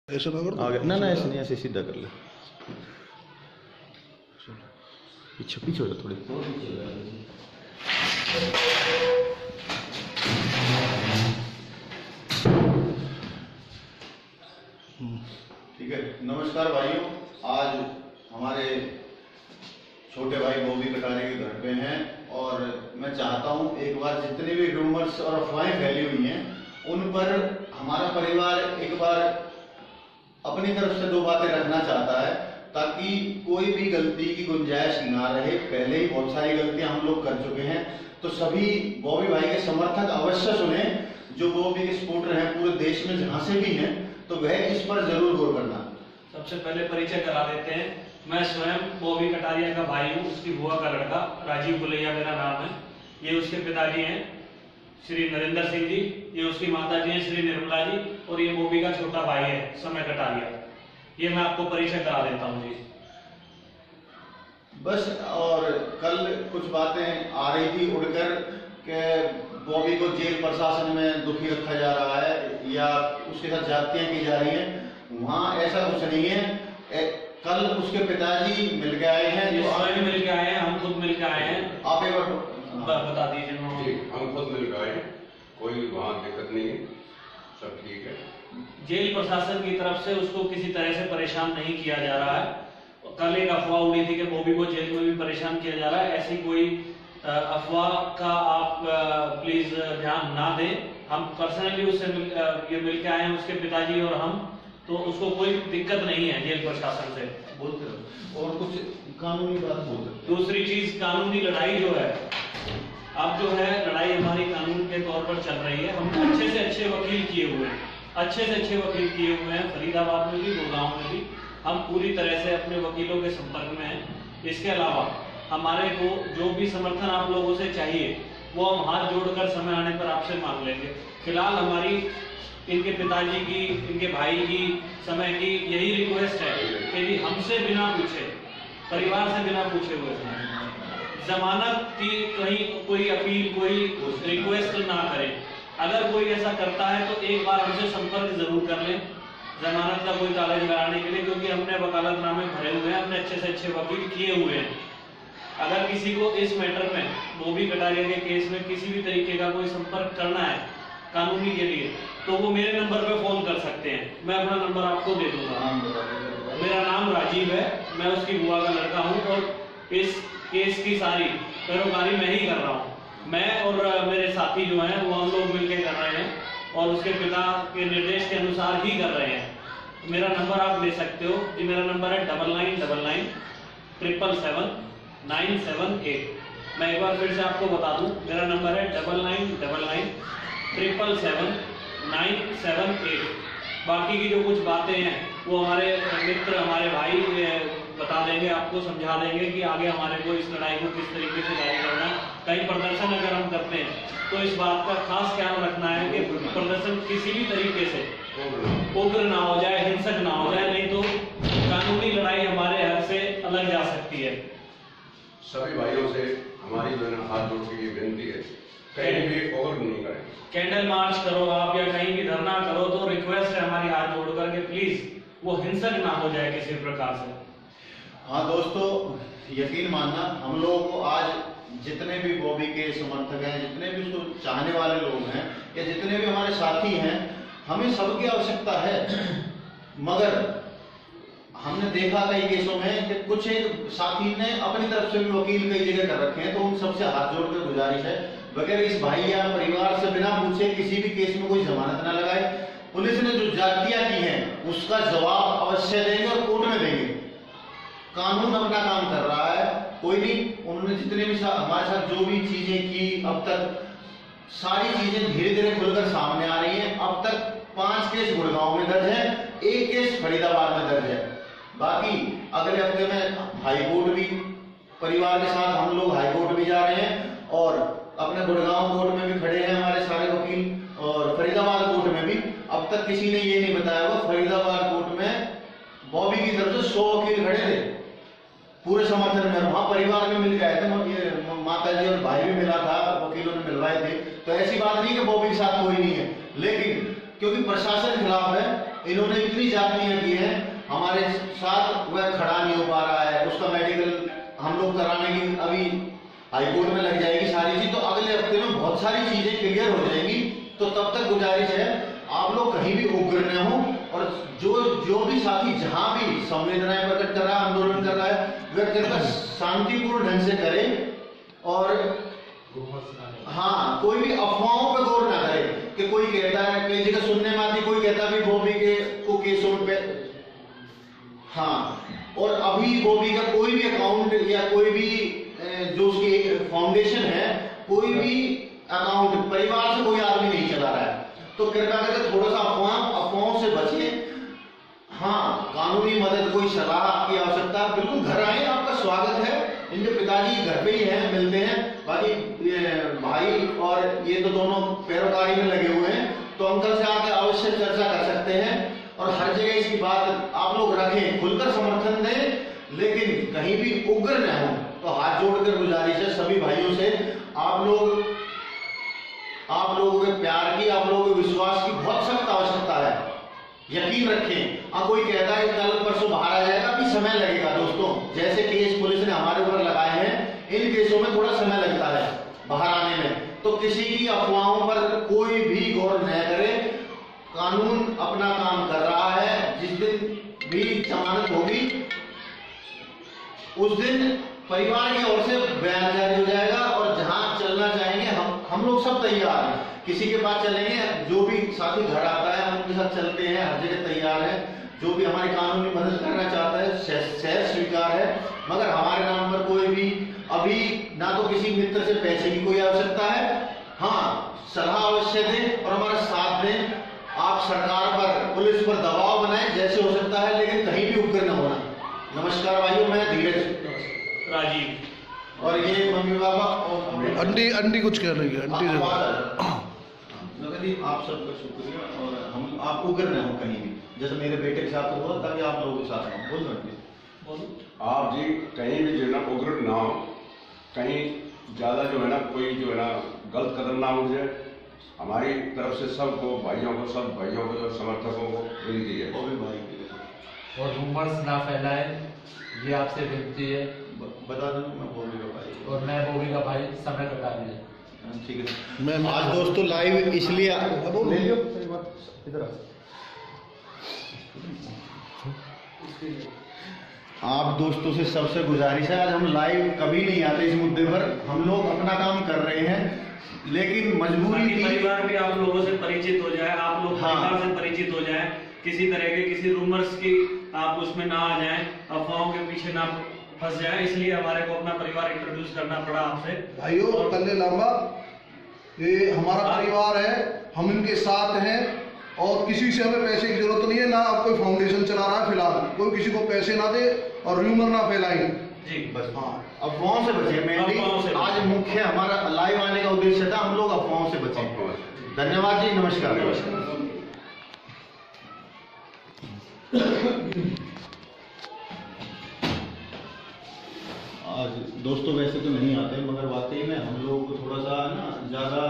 ऐसा ना कर आगे ना ना ऐसे नहीं, ऐसे सीधा कर ले। पीछे पीछे हो जा थोड़ी। ठीक है। नमस्कार भाइयों, आज हमारे छोटे भाई बॉबी कटारिया के घर पे हैं और मैं चाहता हूं एक बार जितने भी रूमर्स और अफवाहें फैली हुई हैं उन पर हमारा परिवार एक बार अपनी तरफ से दो बातें रखना चाहता है ताकि कोई भी गलती की गुंजाइश ना रहे। पहले ही बहुत सारी गलतियां हम लोग कर चुके हैं, तो सभी बॉबी भाई के समर्थक अवश्य सुने, जो बॉबी के सपोर्टर हैं पूरे देश में जहां से भी हैं, तो वह इस पर जरूर गौर करना। सबसे पहले परिचय करा देते हैं। मैं स्वयं बॉबी कटारिया का भाई हूँ, उसकी बुआ का लड़का राजीव गुलैया मेरा नाम है। ये उसके पिताजी हैं श्री नरेंद्र सिंह जी, ये उसकी माता जी हैं श्री निर्मला जी, और ये बॉबी का छोटा भाई है समय कटारिया। ये मैं आपको परिचय करा देता हूँ जी। बस, और कल कुछ बातें आ रही थी उड़कर कि बॉबी को जेल प्रशासन में दुखी रखा जा रहा है या उसके साथ ज्यादतियां की जा रही हैं। वहाँ ऐसा कुछ नहीं है। कल उसके पिताजी मिल के आए हैं, जो स्वयं मिल के आए हैं, हम खुद मिल के आए हैं। आप एक बार बता दीजिए। हम खुद मिल के आए हैं, कोई वहाँ दिक्कत नहीं है, सब ठीक है। जेल प्रशासन की तरफ से उसको किसी तरह से परेशान नहीं किया जा रहा है। कल एक अफवाह उड़ी थी कि बॉबी को जेल में भी परेशान किया जा रहा है। ऐसी कोई अफवाह का आप प्लीज ध्यान ना दें। हम पर्सनली उससे मिल के आए हैं, उसके पिताजी और हम, तो उसको कोई दिक्कत नहीं है जेल प्रशासन से। बोलते रहो और कुछ कानूनी बात बोलते। दूसरी चीज, कानूनी लड़ाई जो है, अब जो है लड़ाई हमारी कानून के तौर पर चल रही है। हम अच्छे से अच्छे वकील किए हुए हैं, अच्छे से अच्छे वकील किए हुए हैं, फरीदाबाद में भी, गुड़गांव में भी। हम पूरी तरह से अपने वकीलों के संपर्क में हैं। इसके अलावा हमारे को जो भी समर्थन आप लोगों से चाहिए वो हम हाथ जोड़कर समय आने पर आपसे मांग लेंगे। फिलहाल हमारी इनके पिताजी की, इनके भाई की, समय की यही रिक्वेस्ट है कि हमसे बिना पूछे, परिवार से बिना पूछे हुए जमानत की कहीं कोई अपील, कोई रिक्वेस्ट ना करें। अगर कोई ऐसा करता है तो एक बार हमसे संपर्क जरूर कर लें जमानत का कोई कागज लगाने के लिए, क्योंकि हमने वकालतनामे भरे हुए हैं, हमने अच्छे से अच्छे वकील किए हुए हैं। अगर किसी को इस मैटर में, बॉबी कटारिया के केस में किसी भी तरीके का कोई संपर्क करना है कानूनी के लिए, तो वो मेरे नंबर पे फोन कर सकते हैं। मैं अपना नंबर आपको दे दूंगा। मेरा नाम राजीव है, मैं उसकी बुआ का लड़का हूँ और इस केस की सारी पैरोकारी मैं ही कर रहा हूँ। मैं और मेरे साथी जो हैं वो हम लोग मिलकर कर रहे हैं और उसके पिता के निर्देश के अनुसार ही कर रहे हैं। मेरा नंबर आप ले सकते हो, ये मेरा नंबर है 9999 777 978। मैं एक बार फिर से आपको बता दूं, मेरा नंबर है 9999 777 978। बाकी की जो कुछ बातें हैं वो हमारे मित्र, हमारे भाई बता देंगे, आपको समझा देंगे कि आगे हमारे को इस लड़ाई को किस तरीके से जारी करना है। कहीं प्रदर्शन अगर हम करते हैं तो इस बात का खास ख्याल रखना है कि प्रदर्शन किसी भी तरीके से उग्र ना हो जाए, हिंसक ना हो जाए, नहीं तो कानूनी लड़ाई हमारे हक से अलग जा सकती है। सभी भाइयों से हमारी जो है ना हाथ जोड़ के ये विनती है, कहीं भी ओवर नहीं करें। कैंडल मार्च करो आप या कहीं भी धरना करो, तो रिक्वेस्ट है हमारी हाथ जोड़ करके प्लीज वो हिंसक ना हो जाए किसी प्रकार से। हाँ दोस्तों, यकीन मानना, हम लोगों को आज जितने भी बॉबी के समर्थक हैं, जितने भी उसको चाहने वाले लोग हैं या जितने भी हमारे साथी हैं, हमें सबकी आवश्यकता है। मगर हमने देखा कई केसों में कि कुछ एक साथी ने अपनी तरफ से भी वकील कई जगह कर रखे हैं, तो उन सबसे हाथ जोड़कर गुजारिश है, बगैर इस भाई या परिवार से बिना पूछे किसी भी केस में कोई जमानत ना लगाए। पुलिस ने जो ज्यादतियां की हैं उसका जवाब अवश्य देंगे और कोर्ट में देंगे। कानून अपना काम कर रहा है, कोई नहीं। उन्होंने जितने भी हमारे साथ जो भी चीजें की अब तक, सारी चीजें धीरे धीरे खुलकर सामने आ रही हैं। अब तक 5 केस गुड़गांव में दर्ज है, 1 केस फरीदाबाद में दर्ज है। बाकी अगले हफ्ते में हाई कोर्ट भी, परिवार के साथ हम लोग हाई कोर्ट भी जा रहे हैं और अपने गुड़गांव कोर्ट में भी खड़े हैं हमारे सारे वकील, और फरीदाबाद कोर्ट में भी। अब तक किसी ने ये नहीं बताया होगा, फरीदाबाद कोर्ट में बॉबी की तरफ से 100 वकील खड़े थे पूरे समर्थन में। वहां परिवार में मिल गए थे, माता जी और भाई भी मिला था, वकीलों ने मिलवाए थे। तो ऐसी बात नहीं कि बॉबी के साथ कोई नहीं है, लेकिन क्योंकि प्रशासन खिलाफ है, इन्होंने इतनी जातियां की हैं, हमारे साथ वह खड़ा नहीं हो पा रहा है, उसका मेडिकल हम लोग कराने की अभी हाईकोर्ट में लग जाएगी सारी चीज, तो अगले हफ्ते में बहुत सारी चीजें क्लियर हो जाएंगी। तो तब तक गुजारिश है आप लोग कहीं भी उग्र न हो, और जो भी साथी जहां भी संवेदनाएं प्रकट कर रहा है, आंदोलन कर रहा है, वह कृपया शांतिपूर्ण ढंग से करे, और हाँ कोई भी अफवाहों पे गौर ना करे कि कोई कहता है, कई जगह सुनने में आती, कोई कहता है बॉबी के को केसों पे, हाँ, और अभी बॉबी का कोई भी अकाउंट या कोई भी जो उसकी फाउंडेशन है, कोई भी अकाउंट परिवार से कोई आदमी नहीं चला रहा है। तो कृपया करके थोड़ा सा अफवाहों से बचिए। हाँ, कानूनी मदद, कोई सलाह की आवश्यकता, बिल्कुल घर आए, आपका स्वागत है। इनके पिताजी घर पे ही हैं, मिलते हैं। बाकी भाई और ये तो दोनों पैरोकारी में लगे हुए हैं, तो अंकल से आके अवश्य चर्चा कर सकते हैं। और हर जगह इसकी बात आप लोग रखें, खुलकर समर्थन दें, लेकिन कहीं भी उग्र न हो। तो हाथ जोड़कर गुजारिश है सभी भाइयों से, आप लोगों के प्यार की, आप लोगों के विश्वास की बहुत सख्त आवश्यकता है। यकीन रखें। कोई कहता है कल परसों बाहर आ जाएगा, अभी समय लगेगा दोस्तों। जैसे केस पुलिस ने हमारे ऊपर लगाए हैं, इन केसों में थोड़ा समय लगता है बाहर आने में। तो किसी की अफवाहों पर कोई भी गौर न करे। कानून अपना काम कर रहा है। जिस दिन भी जमानत होगी उस दिन परिवार की ओर से बयान जारी हो जाएगा, और जहां चलना चाहेंगे हम लोग सब तैयार हैं। किसी के पास चलेंगे, जो भी साथी घर आता है हम उनके साथ चलते हैं, हर जगह तैयार है। जो भी हमारी कानूनी मदद करना चाहता है सहज स्वीकार है। मगर हमारे नाम पर कोई भी अभी ना तो किसी मित्र से पैसे की कोई आवश्यकता है, हाँ सलाह अवश्य दें और हमारा साथ दें। आप सरकार पर, पुलिस पर दबाव बनाएं जैसे हो सकता है, लेकिन कहीं भी उग्र न होना। नमस्कार भाइयों, मैं धीरज राजीव, और ये मम्मी पापा और अंडी कुछ कह रही है। आप सबका शुक्रिया, और हम आप उग्र न हो कहीं भी, जैसे मेरे बेटे के साथ हुआ, ताकि आप लोगों के साथ हो। बोलो आप जी कहीं भी जो है ना उग्र ना हो, कहीं ज्यादा जो है ना कोई जो है ना गलत कदम ना हो जाए। हमारी तरफ से सबको भाइयों को, सब भाइयों को, जो समर्थकों को विनती है। वो भी भाई और रूमर्स ना फैलाए, ये आपसे विनती है। बता दूं, मैं बॉबी का भाई, और मैं बॉबी का भाई, समय बता दीजिए। ठीक है। आज दोस्तों लाइव इसलिए ले लियो इधर आप दोस्तों से सबसे गुजारिश है, आज हम लाइव कभी नहीं आते इस मुद्दे पर। हम लोग अपना काम कर रहे हैं, लेकिन मजबूरी थी। परिवार भी आप लोगों से परिचित हो जाए, आप लोग परिवार से परिचित हो जाए, किसी तरह के किसी रूमर्स की आप उसमें ना आ जाएं, अफवाहों के पीछे ना फंस जाए, इसलिए हमारे को अपना परिवार इंट्रोड्यूस करना पड़ा आपसे। भाइयों कल्ले लांबा, ये हमारा परिवार है, हम इनके साथ हैं, और किसी से हमें पैसे की जरूरत नहीं है। ना आप कोई फाउंडेशन चला रहा है फिलहाल, कोई किसी को पैसे ना दे और र्यूमर ना फैलाए जी। बस हाँ, अफवाहों से बचे। मेनली आज मुख्य हमारा लाइव आने का उद्देश्य था, हम लोग अफवाहों से बचे। धन्यवाद जी, नमस्कार। आज दोस्तों वैसे तो नहीं आते, मगर वाकई में हम लोग को थोड़ा सा ना ज्यादा